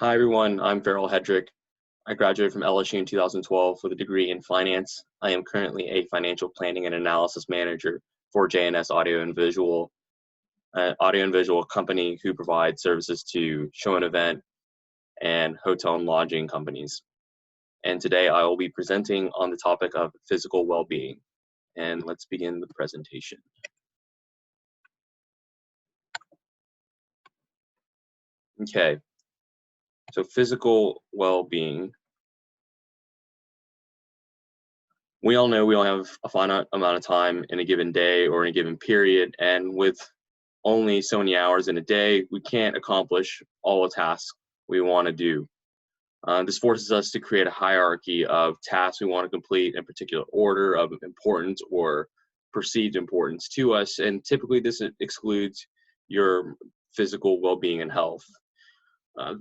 Hi everyone, I'm Farrell Hedrick. I graduated from LSU in 2012 with a degree in finance. I am currently a financial planning and analysis manager for J&S Audio and Visual, an audio and visual company who provides services to show and event and hotel and lodging companies. And today I will be presenting on the topic of physical well-being. And let's begin the presentation. Okay, so physical well-being. We all know we only have a finite amount of time in a given day or in a given period, and with only so many hours in a day, we can't accomplish all the tasks we want to do. This forces us to create a hierarchy of tasks we want to complete in a particular order of importance or perceived importance to us, and typically this excludes your physical well-being and health.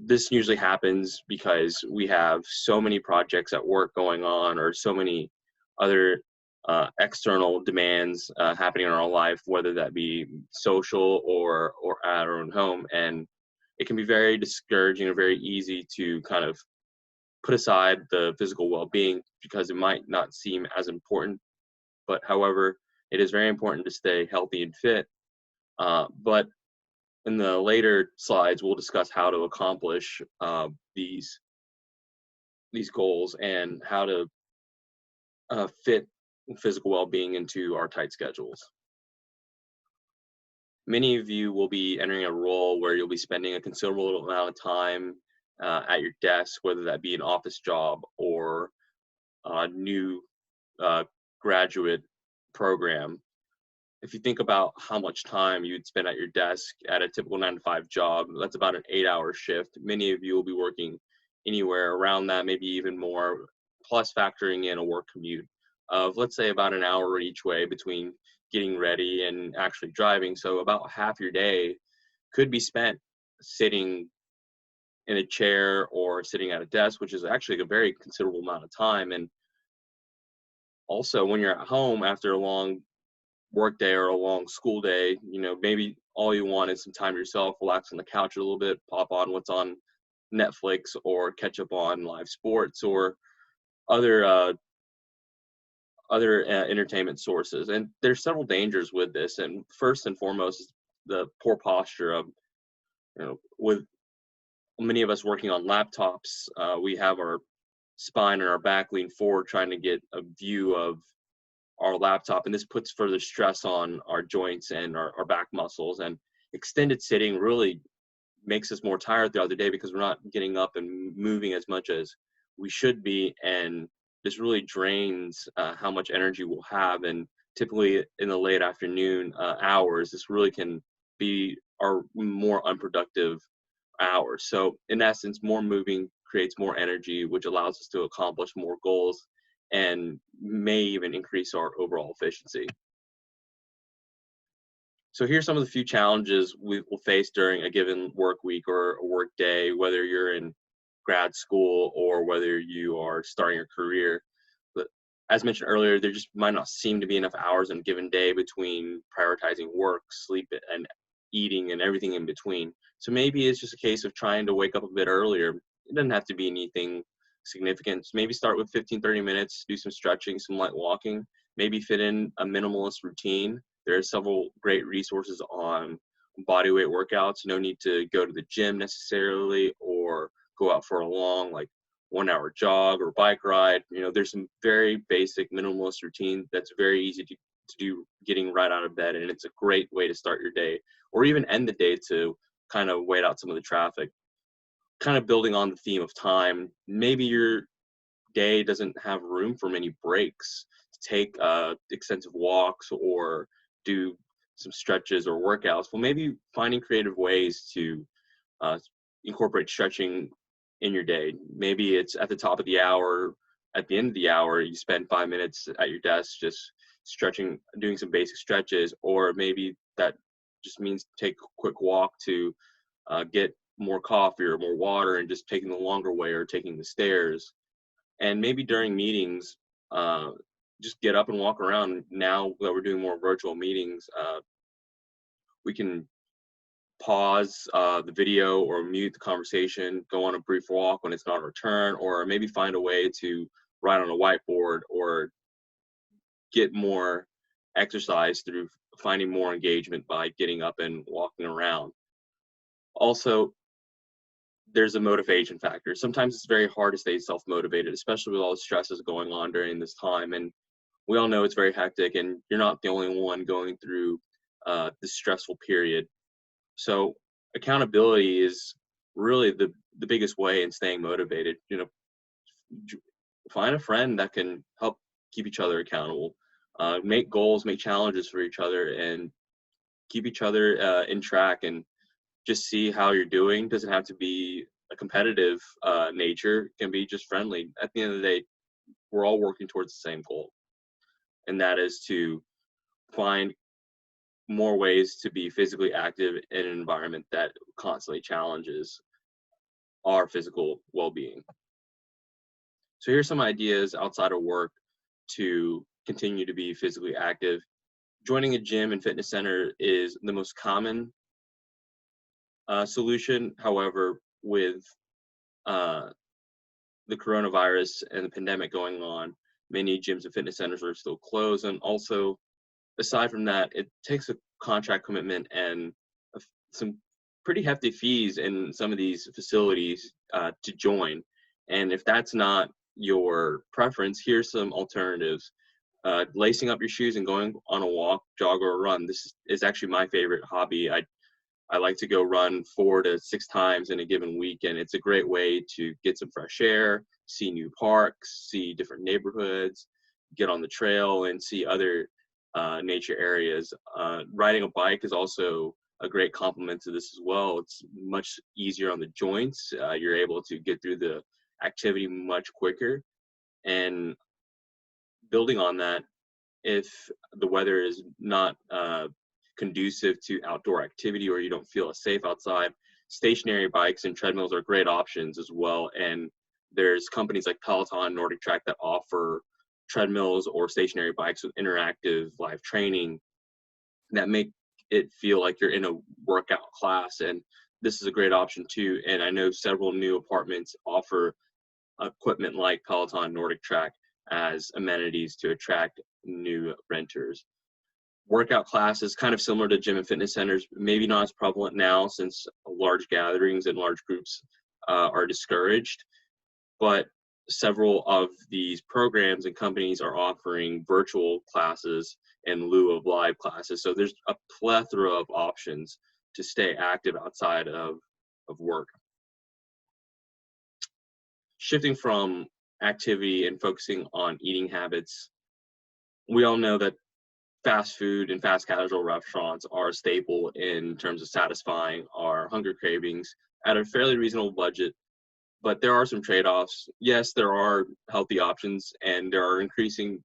This usually happens because we have so many projects at work going on or so many other external demands happening in our life, whether that be social or at our own home. And it can be very discouraging or very easy to kind of put aside the physical well-being because it might not seem as important. But however, it is very important to stay healthy and fit. But in the later slides, we'll discuss how to accomplish these goals and how to fit physical well-being into our tight schedules. Many of you will be entering a role where you'll be spending a considerable amount of time at your desk, whether that be an office job or a new graduate program. If you think about how much time you'd spend at your desk at a typical 9-to-5 job, that's about an 8-hour shift. Many of you will be working anywhere around that, maybe even more, plus factoring in a work commute of, let's say, about an hour each way between getting ready and actually driving. So about half your day could be spent sitting in a chair or sitting at a desk, which is actually a very considerable amount of time. And also when you're at home after a long work day or a long school day, maybe all you want is some time to yourself, relax on the couch a little bit, pop on what's on Netflix or catch up on live sports or other entertainment sources. And there's several dangers with this. And first and foremost is the poor posture of, with many of us working on laptops, we have our spine and our back lean forward trying to get a view of our laptop, and this puts further stress on our joints and our back muscles. And extended sitting really makes us more tired throughout the day because we're not getting up and moving as much as we should be, and this really drains how much energy we'll have. And typically in the late afternoon hours, this really can be our more unproductive hours. So in essence, more moving creates more energy, which allows us to accomplish more goals and may even increase our overall efficiency. So here's some of the few challenges we will face during a given work week or a work day, whether you're in grad school or whether you are starting your career. But as mentioned earlier, there just might not seem to be enough hours in a given day between prioritizing work, sleep, and eating and everything in between. So maybe it's just a case of trying to wake up a bit earlier. It doesn't have to be anything significant. Maybe start with 15-30 minutes, do some stretching, some light walking, maybe fit in a minimalist routine. There are several great resources on bodyweight workouts. No need to go to the gym necessarily or go out for a long 1-hour jog or bike ride. There's some very basic minimalist routine that's very easy to do getting right out of bed, and it's a great way to start your day or even end the day to kind of wait out some of the traffic. Kind of building on the theme of time, maybe your day doesn't have room for many breaks to take extensive walks or do some stretches or workouts. Well, maybe finding creative ways to incorporate stretching in your day. Maybe it's at the top of the hour, at the end of the hour, you spend 5 minutes at your desk just stretching, doing some basic stretches, or maybe that just means take a quick walk to get more coffee or more water and just taking the longer way or taking the stairs. And maybe during meetings, just get up and walk around. Now that we're doing more virtual meetings, we can pause the video or mute the conversation, go on a brief walk when it's not a return, or maybe find a way to write on a whiteboard or get more exercise through finding more engagement by getting up and walking around. Also, there's a motivation factor. Sometimes it's very hard to stay self-motivated, especially with all the stresses going on during this time. And we all know it's very hectic, and you're not the only one going through this stressful period. So accountability is really the biggest way in staying motivated. Find a friend that can help keep each other accountable. Make goals, make challenges for each other, and keep each other in track, and just see how you're doing. Doesn't have to be a competitive nature. It can be just friendly. At the end of the day, we're all working towards the same goal, and that is to find more ways to be physically active in an environment that constantly challenges our physical well-being. So here's some ideas outside of work to continue to be physically active. Joining a gym and fitness center is the most common solution. However, with the coronavirus and the pandemic going on, many gyms and fitness centers are still closed. And also, aside from that, it takes a contract commitment and some pretty hefty fees in some of these facilities to join. And if that's not your preference, here's some alternatives. Lacing up your shoes and going on a walk, jog, or a run. This is actually my favorite hobby. I like to go run 4 to 6 times in a given week, and it's a great way to get some fresh air, see new parks, see different neighborhoods, get on the trail, and see other nature areas. Riding a bike is also a great complement to this as well. It's much easier on the joints. You're able to get through the activity much quicker. And building on that, if the weather is not conducive to outdoor activity or you don't feel safe outside, stationary bikes and treadmills are great options as well. And there's companies like Peloton, Nordic Track that offer treadmills or stationary bikes with interactive live training that make it feel like you're in a workout class. And this is a great option too. And I know several new apartments offer equipment like Peloton, Nordic Track as amenities to attract new renters. Workout classes, kind of similar to gym and fitness centers, maybe not as prevalent now since large gatherings and large groups are discouraged, but several of these programs and companies are offering virtual classes in lieu of live classes. So there's a plethora of options to stay active outside of work. Shifting from activity and focusing on eating habits, we all know that fast food and fast casual restaurants are a staple in terms of satisfying our hunger cravings at a fairly reasonable budget. But there are some trade-offs. Yes, there are healthy options, and there are increasing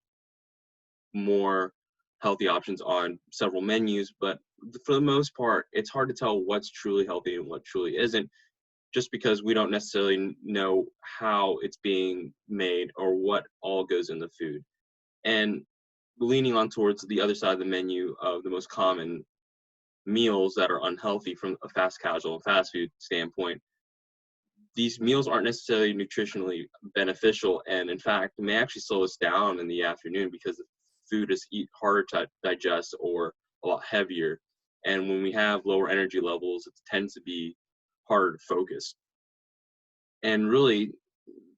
more healthy options on several menus. But for the most part, it's hard to tell what's truly healthy and what truly isn't, just because we don't necessarily know how it's being made or what all goes in the food. And leaning on towards the other side of the menu of the most common meals that are unhealthy from a fast casual and fast food standpoint, these meals aren't necessarily nutritionally beneficial, and in fact may actually slow us down in the afternoon because the food is harder to digest or a lot heavier. And when we have lower energy levels, it tends to be harder to focus. And really,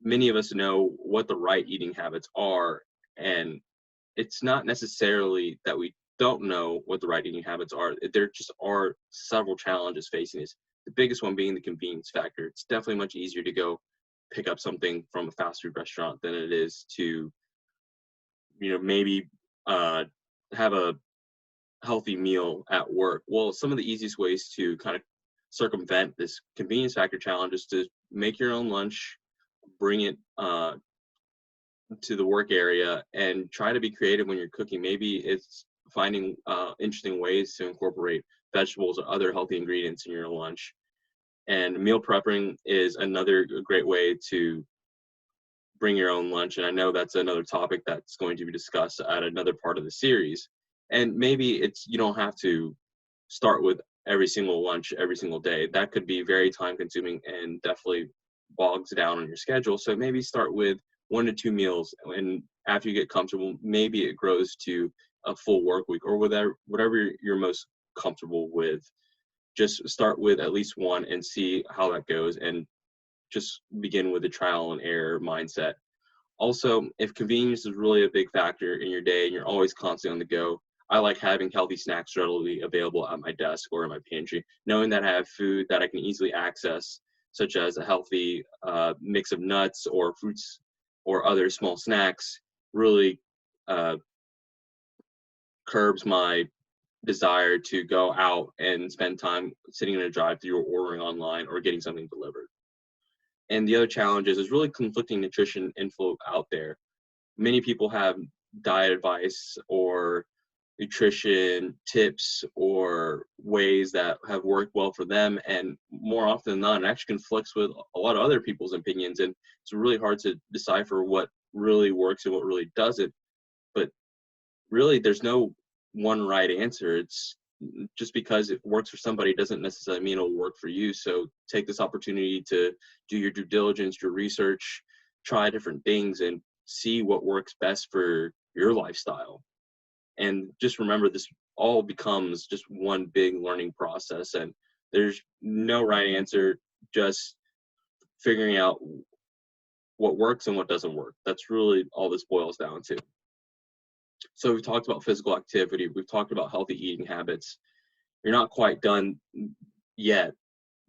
many of us know what the right eating habits are, and it's not necessarily that we don't know what the right eating habits are. There just are several challenges facing this. The biggest one being the convenience factor. It's definitely much easier to go pick up something from a fast food restaurant than it is to, maybe have a healthy meal at work. Well, some of the easiest ways to kind of circumvent this convenience factor challenge is to make your own lunch, bring it to the work area, and try to be creative when you're cooking. Maybe it's finding interesting ways to incorporate vegetables or other healthy ingredients in your lunch. And meal prepping is another great way to bring your own lunch. And I know that's another topic that's going to be discussed at another part of the series. And maybe you don't have to start with every single lunch every single day. That could be very time consuming and definitely bogs down on your schedule. So maybe start with 1 to 2 meals, and after you get comfortable, maybe it grows to a full work week or whatever you're most comfortable with. Just start with at least one and see how that goes, and just begin with a trial and error mindset. Also, if convenience is really a big factor in your day and you're always constantly on the go, I like having healthy snacks readily available at my desk or in my pantry, knowing that I have food that I can easily access, such as a healthy mix of nuts or fruits or other small snacks, really uh, curbs my desire to go out and spend time sitting in a drive-through or ordering online or getting something delivered. And the other challenge is there's really conflicting nutrition info out there. Many people have diet advice or nutrition tips or ways that have worked well for them, and more often than not, it actually conflicts with a lot of other people's opinions, and it's really hard to decipher what really works and what really doesn't. But really, there's no one right answer. It's just because it works for somebody doesn't necessarily mean it'll work for you. So take this opportunity to do your due diligence, your research, try different things, and see what works best for your lifestyle. And just remember, this all becomes just one big learning process, and there's no right answer, just figuring out what works and what doesn't work. That's really all this boils down to. So we've talked about physical activity, we've talked about healthy eating habits. You're not quite done yet.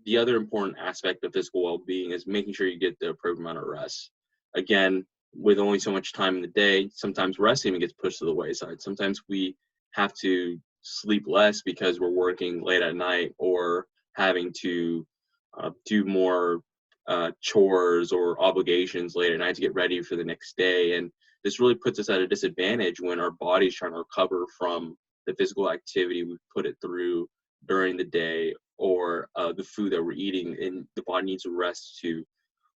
The other important aspect of physical well-being is making sure you get the appropriate amount of rest. Again, with only so much time in the day, sometimes rest even gets pushed to the wayside. Sometimes we have to sleep less because we're working late at night or having to do more chores or obligations late at night to get ready for the next day. And this really puts us at a disadvantage when our body's trying to recover from the physical activity we've put it through during the day, or the food that we're eating, and the body needs a rest to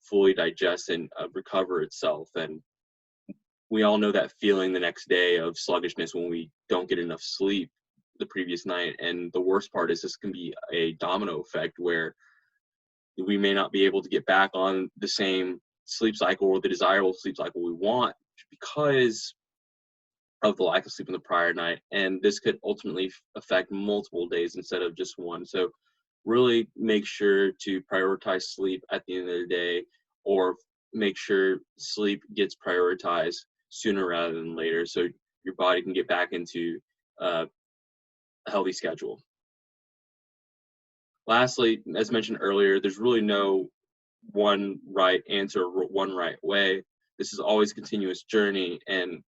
fully digest and recover itself. And we all know that feeling the next day of sluggishness when we don't get enough sleep the previous night. And the worst part is this can be a domino effect where we may not be able to get back on the same sleep cycle or the desirable sleep cycle we want because of the lack of sleep in the prior night. And this could ultimately affect multiple days instead of just one. So really make sure to prioritize sleep at the end of the day, or make sure sleep gets prioritized sooner rather than later so your body can get back into a healthy schedule. Lastly, as mentioned earlier, there's really no one right answer or one right way. This is always a continuous journey, and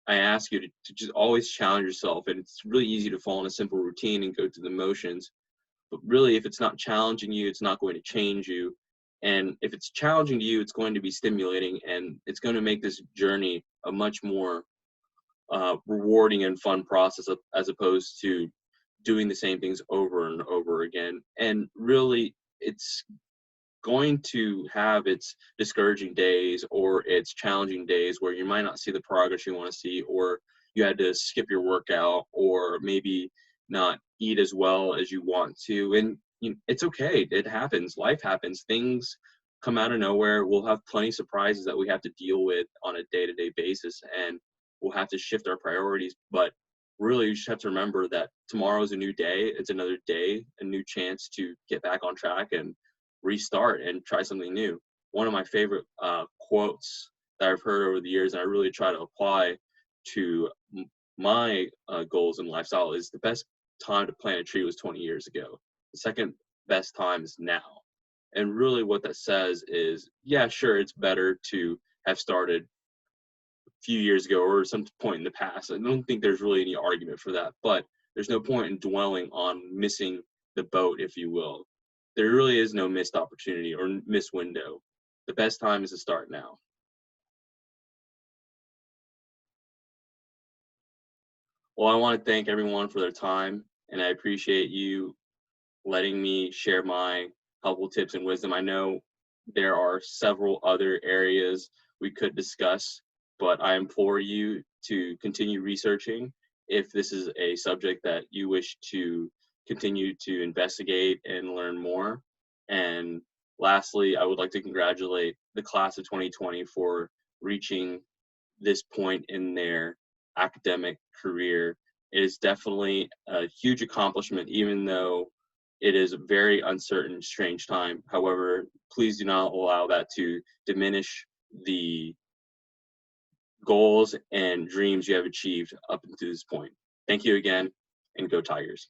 I ask you to just always challenge yourself. And it's really easy to fall in a simple routine and go through the motions. But really, if it's not challenging you, it's not going to change you. And if it's challenging to you, it's going to be stimulating, and it's going to make this journey a much more rewarding and fun process as opposed to doing the same things over and over again. And really, it's going to have its discouraging days or its challenging days where you might not see the progress you want to see, or you had to skip your workout, or maybe not eat as well as you want to. And it's okay. It happens. Life happens. Things come out of nowhere. We'll have plenty of surprises that we have to deal with on a day-to-day basis, and we'll have to shift our priorities. But really, you just have to remember that tomorrow's a new day. It's another day, a new chance to get back on track and restart and try something new. One of my favorite quotes that I've heard over the years, and I really try to apply to my goals and lifestyle, is the best time to plant a tree was 20 years ago. The second best time is now. And really what that says is, yeah, sure, it's better to have started a few years ago or some point in the past. I don't think there's really any argument for that, but there's no point in dwelling on missing the boat, if you will. There really is no missed opportunity or missed window. The best time is to start now. Well, I want to thank everyone for their time, and I appreciate you letting me share my helpful tips and wisdom. I know there are several other areas we could discuss, but I implore you to continue researching if this is a subject that you wish to continue to investigate and learn more. And lastly, I would like to congratulate the class of 2020 for reaching this point in their academic career. It is definitely a huge accomplishment, even though it is a very uncertain, strange time. However, please do not allow that to diminish the goals and dreams you have achieved up until this point. Thank you again, and go Tigers.